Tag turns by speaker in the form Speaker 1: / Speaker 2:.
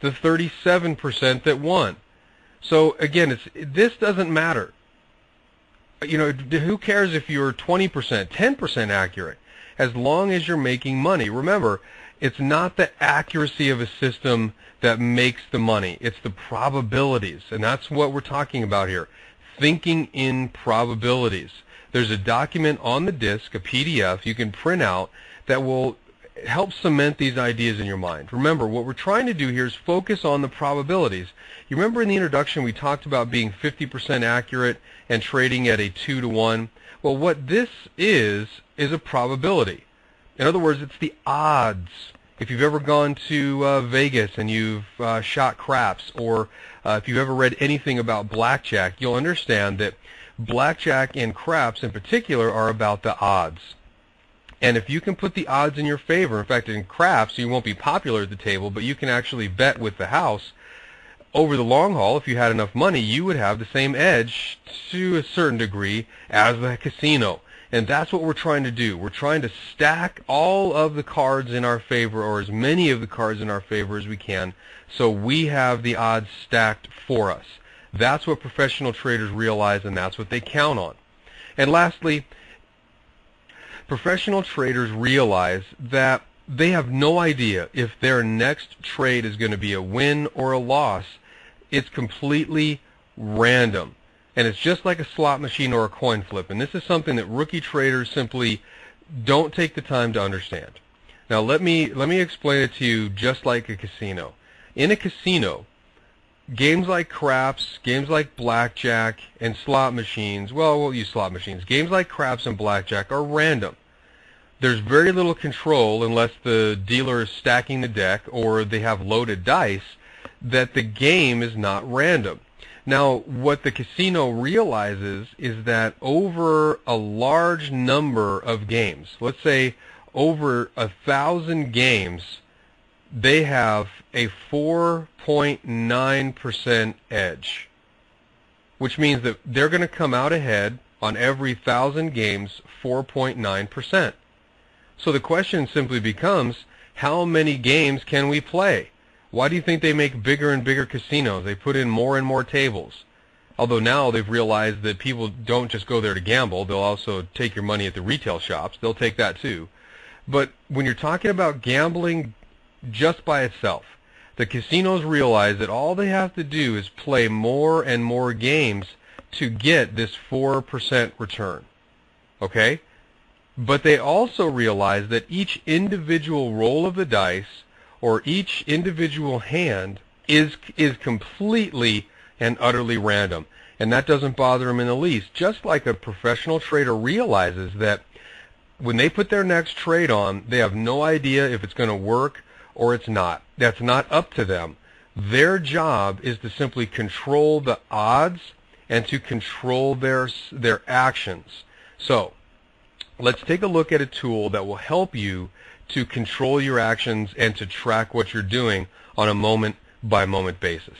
Speaker 1: the 37% that won. So again, this doesn't matter. You know, who cares if you're 20%, 10% accurate, as long as you're making money. Remember, it's not the accuracy of a system that makes the money. It's the probabilities, and that's what we're talking about here. Thinking in probabilities. There's a document on the disk, a PDF, you can print out that will help cement these ideas in your mind. Remember, what we're trying to do here is focus on the probabilities. You remember in the introduction we talked about being 50% accurate and trading at a 2 to 1? Well, what this is a probability. In other words, it's the odds. If you've ever gone to Vegas and you've shot craps, or if you've ever read anything about blackjack, you'll understand that blackjack and craps in particular are about the odds. And if you can put the odds in your favor, in fact in craps you won't be popular at the table, but you can actually bet with the house, over the long haul, if you had enough money, you would have the same edge to a certain degree as the casino. And that's what we're trying to do. We're trying to stack all of the cards in our favor, or as many of the cards in our favor as we can, so we have the odds stacked for us. That's what professional traders realize, and that's what they count on. And lastly, professional traders realize that they have no idea if their next trade is going to be a win or a loss. It's completely random. And it's just like a slot machine or a coin flip. And this is something that rookie traders simply don't take the time to understand. Now let me explain it to you just like a casino. In a casino, games like craps, games like blackjack, and slot machines, well, we'll use slot machines. Games like craps and blackjack are random. There's very little control unless the dealer is stacking the deck or they have loaded dice, that the game is not random. Now, what the casino realizes is that over a large number of games, let's say over 1,000 games, they have a 4.9% edge, which means that they're going to come out ahead on every 1,000 games 4.9%. So the question simply becomes, how many games can we play? Why do you think they make bigger and bigger casinos? They put in more and more tables. Although now they've realized that people don't just go there to gamble, they'll also take your money at the retail shops. They'll take that too. But when you're talking about gambling just by itself, the casinos realize that all they have to do is play more and more games to get this 4% return. Okay? But they also realize that each individual roll of the dice or each individual hand is completely and utterly random. And that doesn't bother them in the least. Just like a professional trader realizes that when they put their next trade on, they have no idea if it's going to work or it's not. That's not up to them. Their job is to simply control the odds and to control their actions. So let's take a look at a tool that will help you to control your actions and to track what you're doing on a moment-by-moment basis.